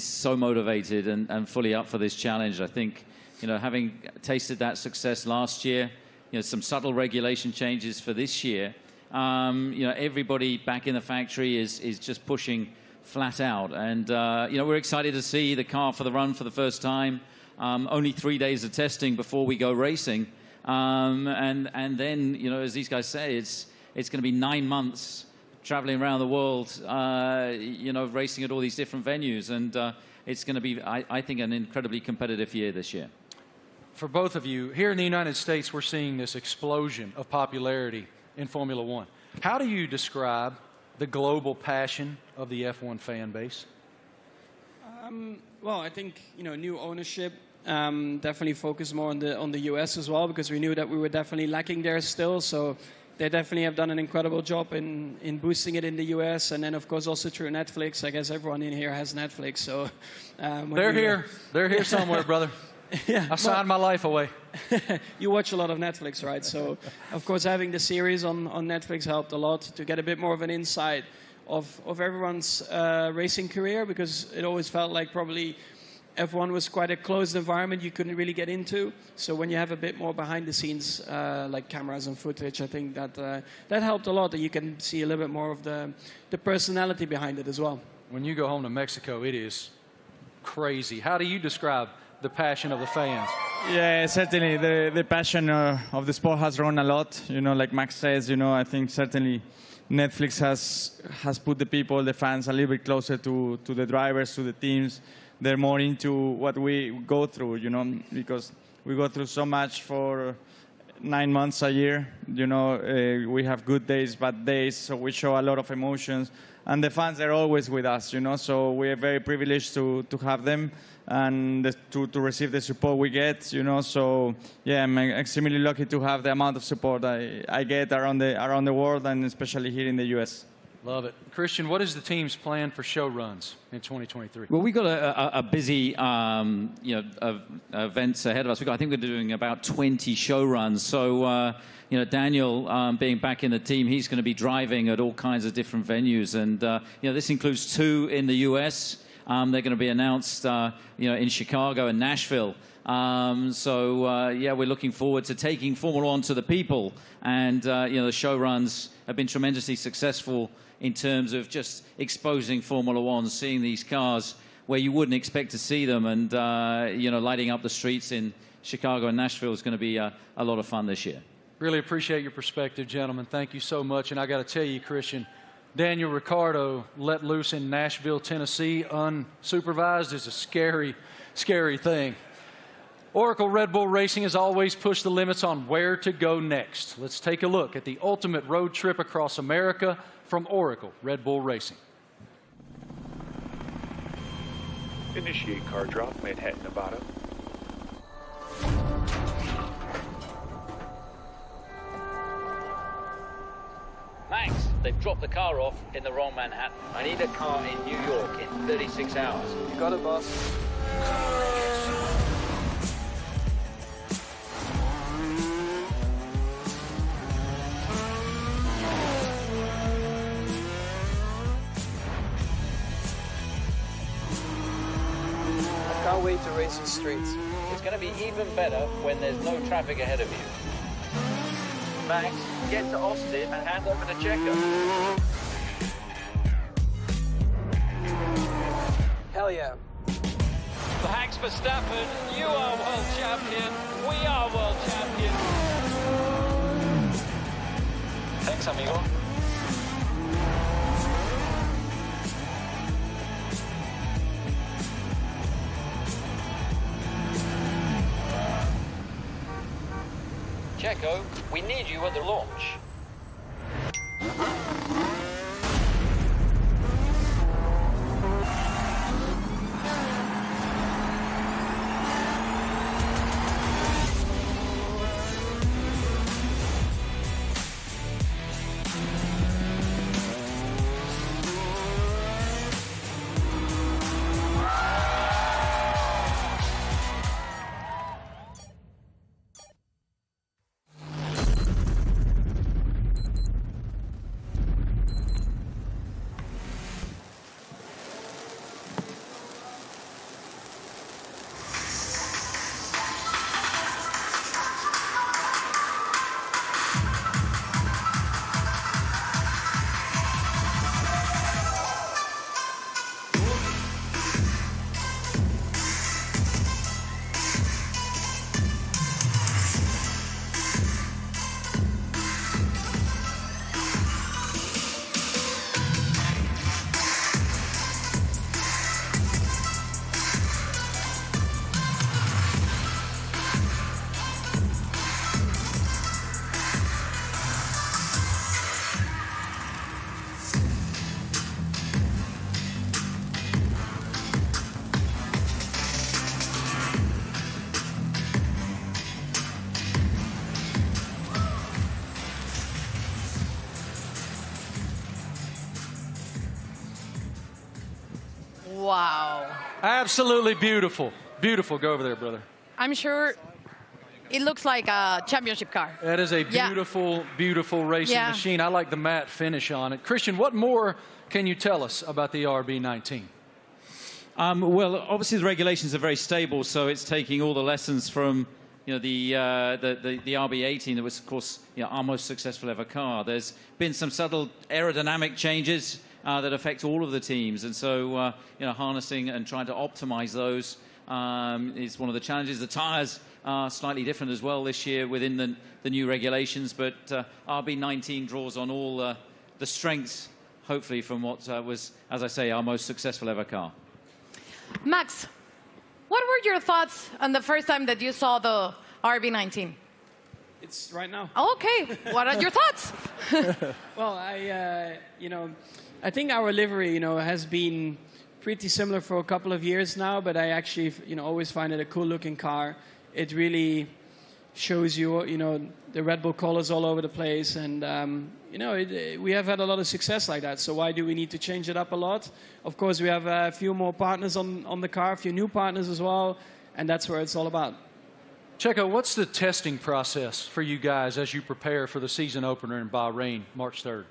so motivated and fully up for this challenge. I think, you know, having tasted that success last year, you know, some subtle regulation changes for this year, you know, everybody back in the factory is just pushing flat out. And, you know, we're excited to see the car for the run for the first time. Only 3 days of testing before we go racing. And then, you know, as these guys say, it's going to be 9 months traveling around the world, you know, racing at all these different venues. And it's going to be, I think, an incredibly competitive year this year. For both of you, here in the United States, we're seeing this explosion of popularity in Formula One. How do you describe the global passion of the F1 fan base? Well, I think, you know, new ownership definitely focused more on the US as well, because we knew that we were definitely lacking there still. So they definitely have done an incredible job in boosting it in the US, and then of course also through Netflix. I guess everyone in here has Netflix, so they're here somewhere, brother. Yeah, I signed my life away. You watch a lot of Netflix, right? So, of course, having the series on Netflix helped a lot to get a bit more of an insight of everyone's racing career, because it always felt like probably F1 was quite a closed environment you couldn't really get into. So when you have a bit more behind the scenes, like cameras and footage, I think that helped a lot, that you can see a little bit more of the personality behind it as well. When you go home to Mexico, it is crazy. How do you describe the passion of the fans? Yeah, certainly the passion of the sport has grown a lot. You know, like Max says, you know, I think certainly Netflix has put the people, the fans, a little bit closer to the drivers, to the teams. They're more into what we go through, you know, because we go through so much for 9 months a year. You know, we have good days, bad days, so we show a lot of emotions. And the fans are always with us, you know, so we are very privileged to have them and to receive the support we get, you know. So, yeah, I'm extremely lucky to have the amount of support I get around the world and especially here in the U.S. Love it. Christian, what is the team's plan for show runs in 2023? Well, we've got a busy events ahead of us. I think we're doing about 20 show runs. So, you know, Daniel being back in the team, he's going to be driving at all kinds of different venues. And, you know, this includes 2 in the U.S. They're going to be announced, you know, in Chicago and Nashville. Yeah, we're looking forward to taking Formula One to the people. And, you know, the show runs have been tremendously successful in terms of just exposing Formula One, seeing these cars where you wouldn't expect to see them, and you know, lighting up the streets in Chicago and Nashville is going to be a lot of fun this year. Really appreciate your perspective, gentlemen. Thank you so much. And I got to tell you, Christian, Daniel Ricciardo let loose in Nashville, Tennessee, unsupervised is a scary, scary thing. Oracle Red Bull Racing has always pushed the limits on where to go next. Let's take a look at the ultimate road trip across America from Oracle Red Bull Racing. Initiate car drop, Manhattan, Nevada. Max, they've dropped the car off in the wrong Manhattan. I need a car in New York in 36 hours. You got it, boss. Can't wait to race these streets. It's going to be even better when there's no traffic ahead of you. Max, get to Austin and hand over to Checo. Hell yeah. Max Verstappen, you are world champion. We are world champion. Thanks, amigo. Checo, we need you at the launch. Wow. Absolutely beautiful. Beautiful. Go over there, brother. I'm sure it looks like a championship car. That is a beautiful, beautiful racing machine. I like the matte finish on it. Christian, what more can you tell us about the RB19? Well, obviously the regulations are very stable, so it's taking all the lessons from the RB18 that was, of course, our most successful ever car. There's been some subtle aerodynamic changes that affect all of the teams, and so harnessing and trying to optimize those is one of the challenges. The tires are slightly different as well this year within the new regulations, but RB19 draws on all the strengths, hopefully, from what was, as I say, our most successful ever car. Max, what were your thoughts on the first time that you saw the RB19? It's right now. Okay, what are your thoughts? Well, I think our livery, has been pretty similar for a couple of years now, but I actually, always find it a cool-looking car. It really shows you, the Red Bull colors all over the place, and we have had a lot of success like that. So why do we need to change it up a lot? Of course, we have a few more partners on the car, a few new partners as well, and that's where it's all about. Checo, what's the testing process for you guys as you prepare for the season opener in Bahrain, March 3rd?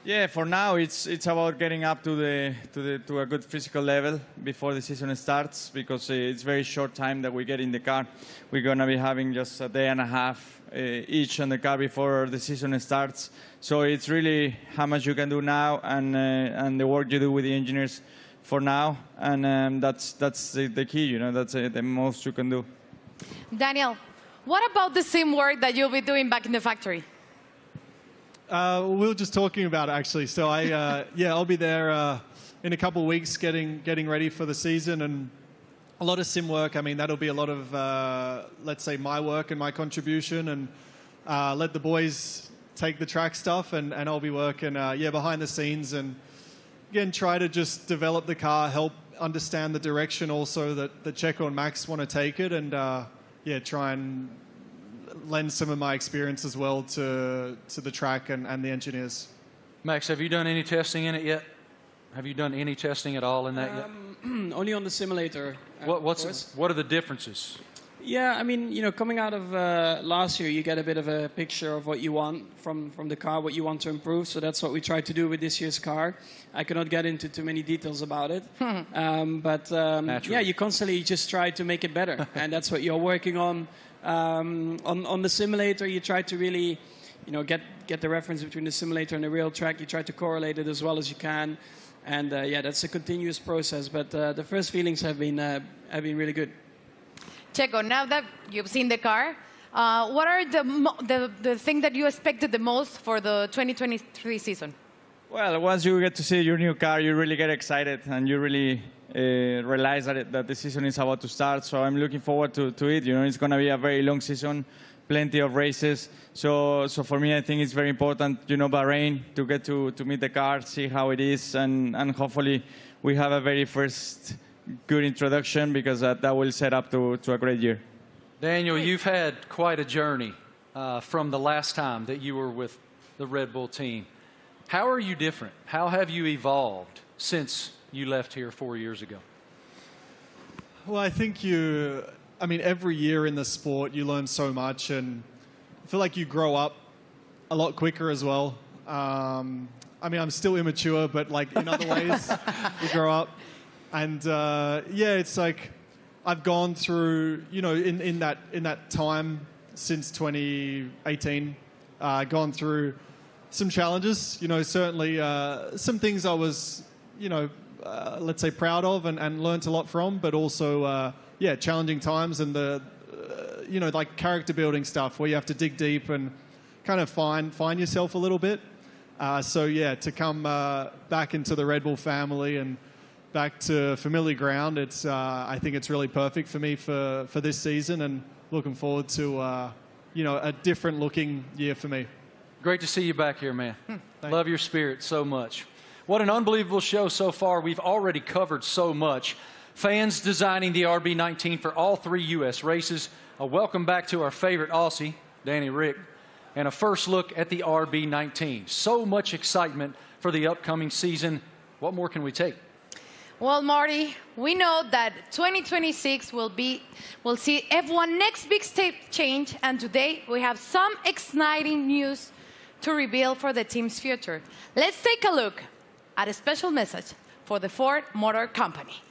Yeah, for now it's about getting up to a good physical level before the season starts, because it's very short time that we get in the car. We're gonna be having just a day and a half each on the car before the season starts. So it's really how much you can do now and the work you do with the engineers for now, and that's the key. That's the most you can do. Daniel, what about the sim work that you'll be doing back in the factory? We were just talking about it, actually. So I'll be there in a couple of weeks getting ready for the season, and a lot of sim work. I mean, that'll be a lot of, let's say, my work and my contribution, and let the boys take the track stuff, and I'll be working, behind the scenes, and again, try to just develop the car, help understand the direction also that Checo and Max want to take it, and try and lend some of my experience as well to the track and the engineers. Max, have you done any testing in it yet? Have you done any testing at all in that yet? Only on the simulator. What are the differences? Yeah, I mean, coming out of last year, you get a bit of a picture of what you want from the car, what you want to improve. So that's what we tried to do with this year's car. I cannot get into too many details about it. You constantly just try to make it better. And that's what you're working on. On the simulator, you try to really, get the reference between the simulator and the real track. You try to correlate it as well as you can. And that's a continuous process. But the first feelings have been really good. Checo, now that you've seen the car, what are the thing that you expected the most for the 2023 season? Well, once you get to see your new car, you really get excited, and you really realize that the season is about to start. So I'm looking forward to it. It's going to be a very long season, plenty of races. So for me, I think it's very important, Bahrain, to get to meet the car, see how it is, and hopefully we have a very first good introduction, because that will set up to a great year. Daniel, you've had quite a journey from the last time that you were with the Red Bull team. How are you different? How have you evolved since you left here 4 years ago? Well, I think every year in the sport you learn so much, and I feel like you grow up a lot quicker as well. I'm still immature, but in other ways you grow up. And it's like I've gone through, in that time since 2018, gone through some challenges. Certainly some things I was, let's say proud of and learnt a lot from, but also challenging times, and the character building stuff where you have to dig deep and kind of find yourself a little bit. To come back into the Red Bull family and back to familiar ground, I think it's really perfect for me for this season, and looking forward to a different looking year for me. Great to see you back here, man. Love your spirit so much. What an unbelievable show so far. We've already covered so much. Fans designing the RB19 for all 3 U.S. races. A welcome back to our favorite Aussie, Danny Rick, and a first look at the RB19. So much excitement for the upcoming season. What more can we take? Well, Marty, we know that 2026 will see F1 next big step change, and today we have some exciting news to reveal for the team's future. Let's take a look at a special message for the Ford Motor Company.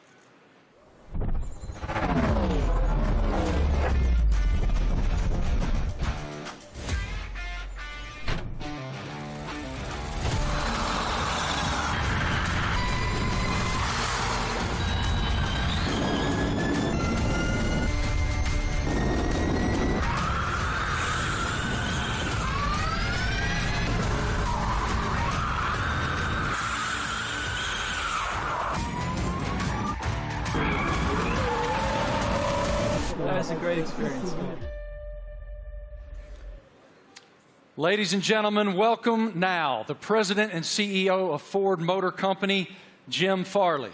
That was a great experience. Ladies and gentlemen, welcome now the President and CEO of Ford Motor Company, Jim Farley.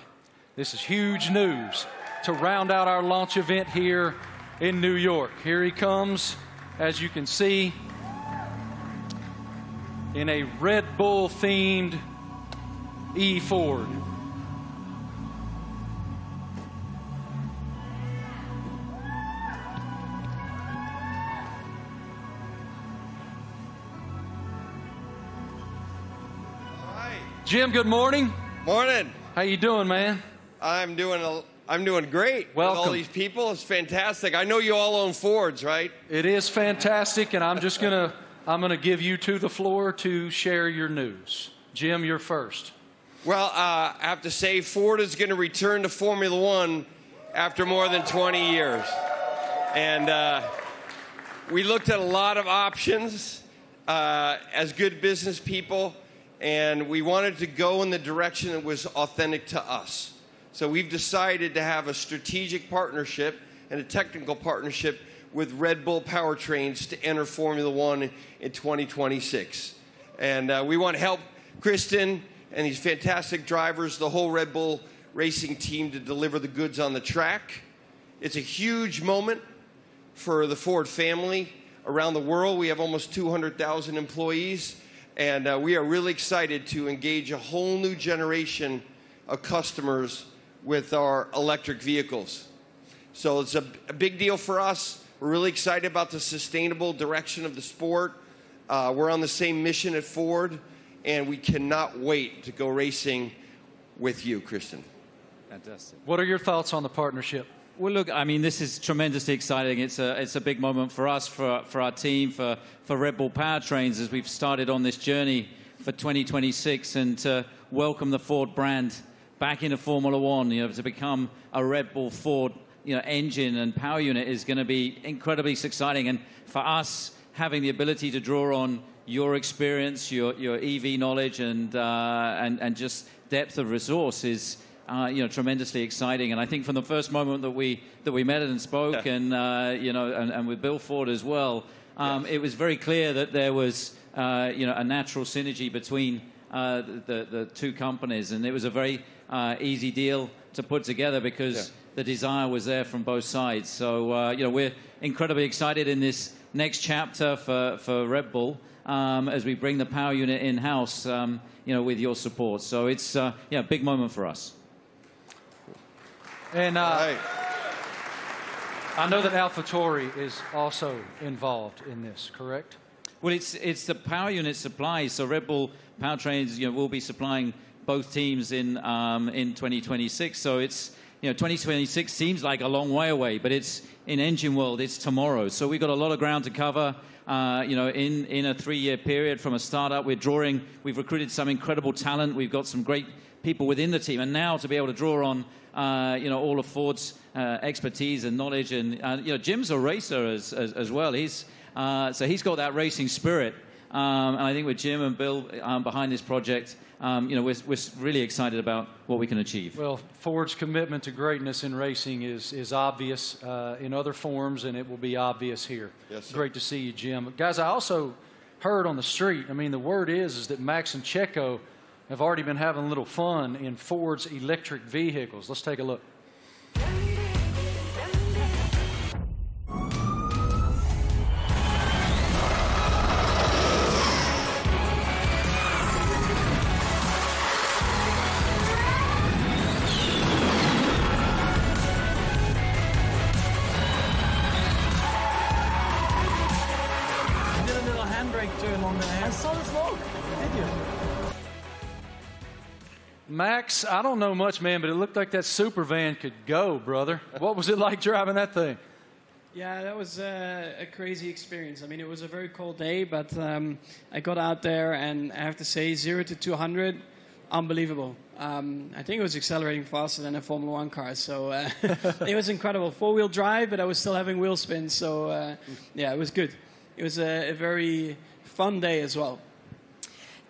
This is huge news to round out our launch event here in New York. Here he comes, as you can see, in a Red Bull-themed E-Ford. Jim, good morning. Morning. How you doing, man? I'm doing great. Welcome. With all these people, it's fantastic. I know you all own Fords, right? It is fantastic, and I'm gonna give you the floor to share your news. Jim, you're first. Well, I have to say Ford is going to return to Formula One after more than 20 years. And we looked at a lot of options as good business people, and we wanted to go in the direction that was authentic to us. So we've decided to have a strategic partnership and a technical partnership with Red Bull Powertrains to enter Formula One in 2026. And we want to help Kristen and these fantastic drivers, the whole Red Bull racing team, to deliver the goods on the track. It's a huge moment for the Ford family around the world. We have almost 200,000 employees, and we are really excited to engage a whole new generation of customers with our electric vehicles. So it's a big deal for us. We're really excited about the sustainable direction of the sport. We're on the same mission at Ford, and we cannot wait to go racing with you, Kristen. Fantastic. What are your thoughts on the partnership? Well, look, I mean, this is tremendously exciting. It's a big moment for us, for our team, for Red Bull Powertrains, as we've started on this journey for 2026, and to welcome the Ford brand back into Formula One. You know, to become a Red Bull Ford, engine and power unit is going to be incredibly exciting. And for us, having the ability to draw on your experience, your EV knowledge, and just depth of resource is tremendously exciting. And I think from the first moment that we met and spoke, and with Bill Ford as well, it was very clear that there was a natural synergy between the two companies, and it was a very easy deal to put together because the desire was there from both sides. So we're incredibly excited in this next chapter for Red Bull as we bring the power unit in-house, with your support. So it's a big moment for us. And I know that AlphaTauri is also involved in this, correct? Well, it's the power unit supply. So Red Bull Powertrains, will be supplying both teams in 2026. So it's 2026 seems like a long way away, but it's in engine world. It's tomorrow. So we've got a lot of ground to cover. In a 3-year period from a startup, we've recruited some incredible talent. We've got some great people within the team, and now to be able to draw on all of Ford's expertise and knowledge, and Jim's a racer as well. He's got that racing spirit, and I think with Jim and Bill behind this project, we're really excited about what we can achieve. Well, Ford's commitment to greatness in racing is obvious in other forms, and it will be obvious here. Yes, sir. Great to see you, Jim. Guys, I also heard on the street, the word is that Max and Checo have already been having a little fun in Ford's electric vehicles. Let's take a look. You did a little handbrake turn on the hand. I saw the smoke. Did you? Max, I don't know much, man, but it looked like that super van could go, brother. What was it like driving that thing? Yeah, that was a crazy experience. It was a very cold day, but I got out there, and I have to say, 0 to 200, unbelievable. I think it was accelerating faster than a Formula One car, so it was incredible. 4-wheel drive, but I was still having wheel spin, so it was good. It was a very fun day as well.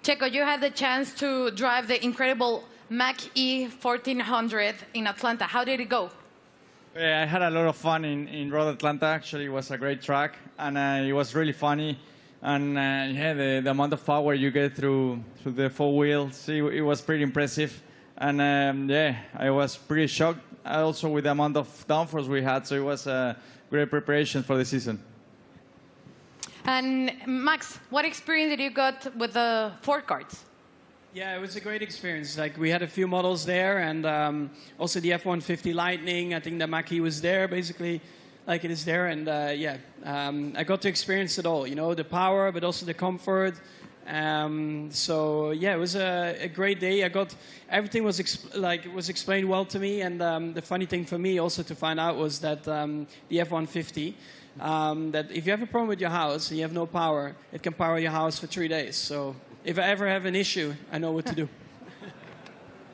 Checo, you had the chance to drive the incredible Mach-E 1400 in Atlanta. How did it go? Yeah, I had a lot of fun in Road Atlanta. Actually, it was a great track, and it was really funny. And yeah, the amount of power you get through the four wheels, it was pretty impressive. And yeah, I was pretty shocked also with the amount of downforce we had. So it was a great preparation for the season. And Max, what experience did you got with the Ford carts? Yeah, it was a great experience. Like, we had a few models there, and also the F-150 Lightning. I think the Mach-E was there, basically, like it is there. And yeah, I got to experience it all. You know, the power, but also the comfort. So yeah, it was a great day. Everything was explained well to me. And the funny thing for me also to find out was that the F-150. That if you have a problem with your house and you have no power, it can power your house for 3 days. So if I ever have an issue, I know what to do.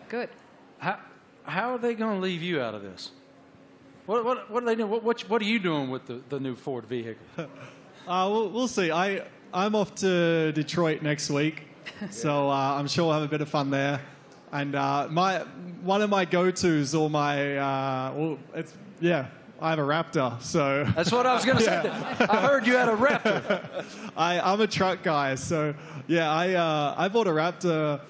Good. How are they going to leave you out of this? What are they doing? What are you doing with the new Ford vehicle? We'll see. I'm off to Detroit next week, so I'm sure we'll have a bit of fun there. And one of my go-tos, or my I have a Raptor, so... That's what I was going to say. I heard you had a Raptor. I'm a truck guy, so yeah, I bought a Raptor,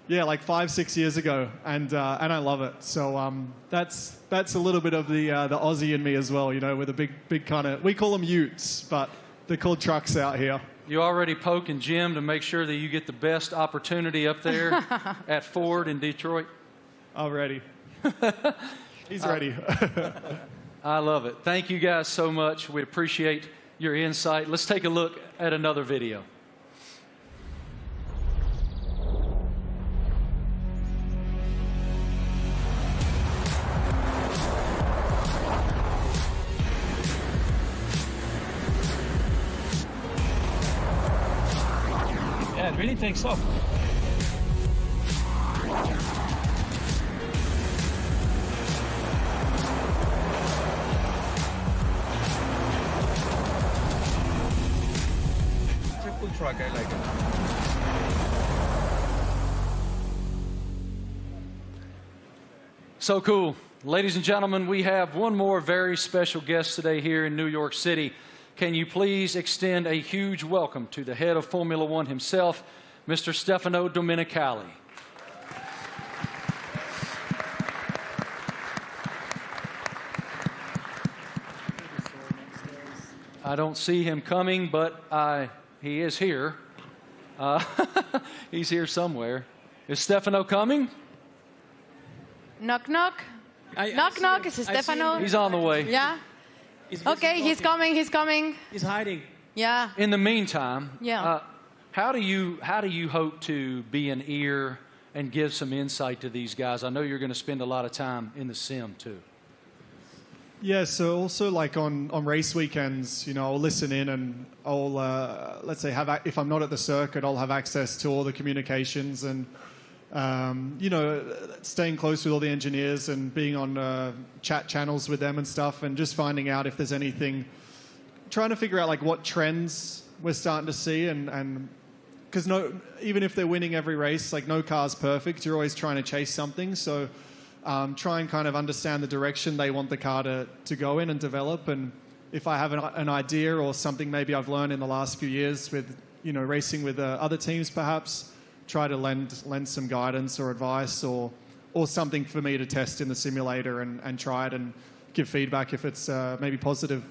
like 5-6 years ago, and I love it. So that's a little bit of the Aussie in me as well, you know, with a big kind of... We call them utes, but they're called trucks out here. You already poking Jim to make sure that you get the best opportunity up there at Ford in Detroit? Already. He's ready. I love it. Thank you guys so much. We appreciate your insight. Let's take a look at another video. Yeah, it really takes off. Truck, I like it. So cool. Ladies and gentlemen, we have one more very special guest today here in New York City. Can you please extend a huge welcome to the head of Formula One himself, Mr. Stefano Domenicali. I don't see him coming, but he is here. He's here somewhere. Is Stefano coming? Knock, knock. Knock, knock. Is Stefano? He's on the way. Yeah? Okay, he's coming. He's coming. He's hiding. Yeah. In the meantime, yeah. How do you hope to be an ear and give some insight to these guys? I know you're going to spend a lot of time in the sim, too. Yeah, so also like on race weekends, you know, I'll listen in and I'll, let's say, if I'm not at the circuit, I'll have access to all the communications and, you know, staying close with all the engineers and being on chat channels with them and stuff and just finding out if there's anything, trying to figure out like what trends we're starting to see and because even if they're winning every race, like no car's perfect, you're always trying to chase something, so... try and kind of understand the direction they want the car to go in and develop. And if I have an idea or something maybe I've learned in the last few years with, you know, racing with other teams perhaps, try to lend some guidance or advice or something for me to test in the simulator and try it and give feedback if it's maybe positive.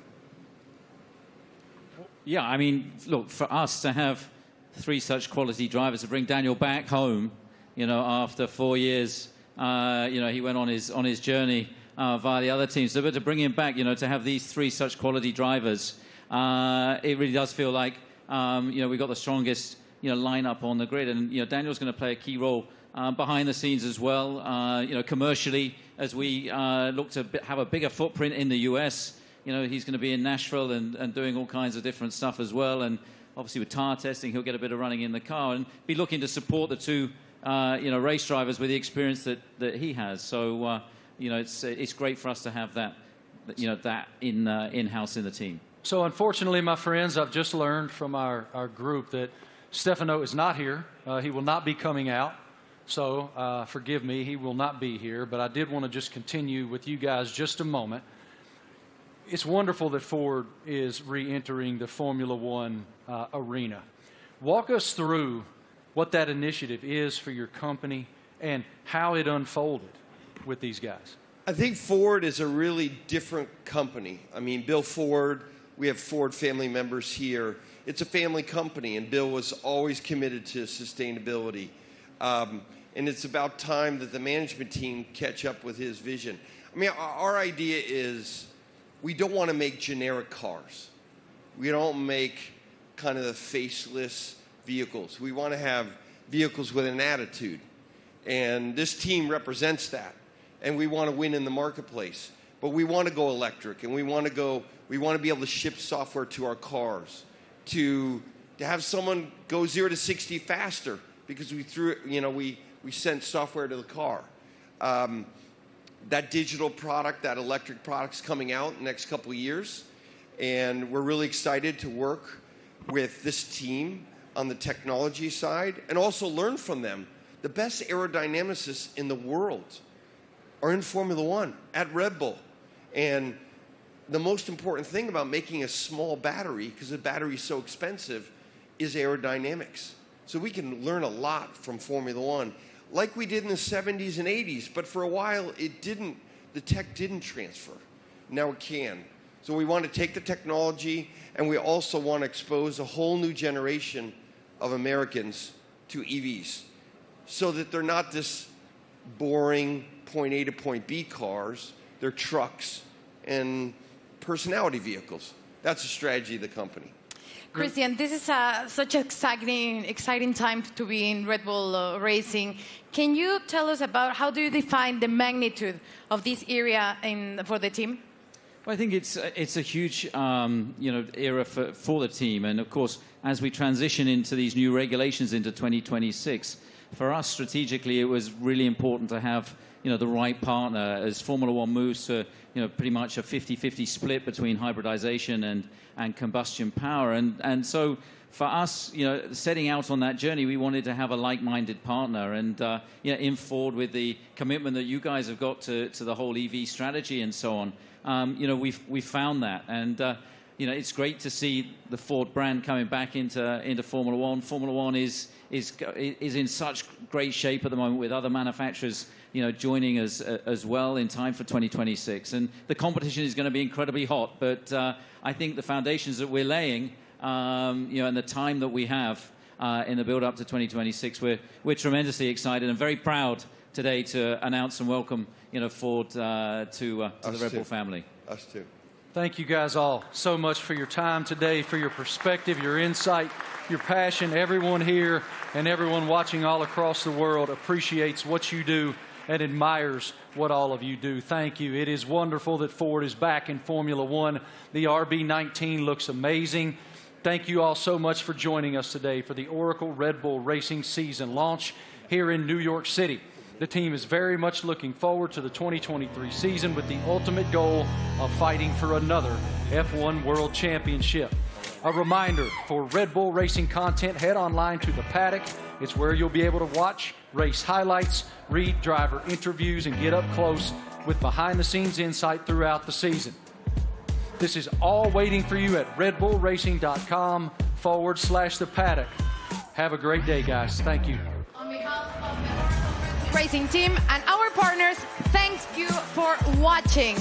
Yeah, I mean, look, for us to have 3 such quality drivers, to bring Daniel back home, you know, after 4 years... you know, he went on his journey via the other teams. So, but to bring him back, you know, to have these 3 such quality drivers, it really does feel like, you know, we've got the strongest, you know, lineup on the grid. And, you know, Daniel's going to play a key role behind the scenes as well, you know, commercially, as we look to have a bigger footprint in the US. You know, he's going to be in Nashville and doing all kinds of different stuff as well. And obviously with tire testing, he'll get a bit of running in the car and be looking to support the 2 you know, race drivers with the experience that he has. So, you know, it's great for us to have that, you know, that in-house in the team. So, unfortunately, my friends, I've just learned from our group that Stefano is not here. He will not be coming out. So, forgive me, he will not be here. But I did want to just continue with you guys just a moment. it's wonderful that Ford is re-entering the Formula One arena. Walk us through what that initiative is for your company and how it unfolded with these guys. I think Ford is a really different company. I mean, Bill Ford, we have Ford family members here. It's a family company, and Bill was always committed to sustainability. And it's about time that the management team catch up with his vision. I mean, our idea is we don't want to make generic cars. We don't make kind of the faceless vehicles. We want to have vehicles with an attitude. And this team represents that. And we want to win in the marketplace. But we want to go electric, and we want to be able to ship software to our cars, to have someone go 0 to 60 faster because we sent software to the car. That digital product, that electric product's coming out in the next couple of years, and we're really excited to work with this team on the technology side and also learn from them. The best aerodynamicists in the world are in Formula One at Red Bull. And the most important thing about making a small battery, because the battery is so expensive, is aerodynamics. So we can learn a lot from Formula One, like we did in the 70s and 80s, but for a while the tech didn't transfer. Now it can. So we want to take the technology, and we also want to expose a whole new generation of Americans to EVs so that they're not this boring point A to point B cars, they're trucks and personality vehicles. That's the strategy of the company. Christian, this is such an exciting time to be in Red Bull Racing. Can you tell us about how do you define the magnitude of this area for the team? Well, I think it's a huge era for the team, and of course, as we transition into these new regulations into 2026, for us strategically, it was really important to have the right partner as Formula One moves to pretty much a 50-50 split between hybridization and combustion power, and so for us, setting out on that journey, we wanted to have a like-minded partner, and in Ford with the commitment that you guys have got to the whole EV strategy and so on. We found that, and it's great to see the Ford brand coming back into Formula One. Formula One is in such great shape at the moment with other manufacturers, joining us as well in time for 2026. And the competition is going to be incredibly hot, but I think the foundations that we're laying, and the time that we have in the build-up to 2026, we're tremendously excited and very proud today to announce and welcome Ford to the Red Bull family. Us too. Thank you guys all so much for your time today, for your perspective, your insight, your passion. Everyone here and everyone watching all across the world appreciates what you do and admires what all of you do. Thank you. It is wonderful that Ford is back in Formula One. The RB19 looks amazing. Thank you all so much for joining us today for the Oracle Red Bull Racing season launch here in New York City. The team is very much looking forward to the 2023 season with the ultimate goal of fighting for another F1 World Championship. A reminder, for Red Bull Racing content, head online to The Paddock. It's where you'll be able to watch race highlights, read driver interviews, and get up close with behind-the-scenes insight throughout the season. This is all waiting for you at redbullracing.com/The Paddock. Have a great day, guys. Thank you. On behalf of the Racing team and our partners, thank you for watching.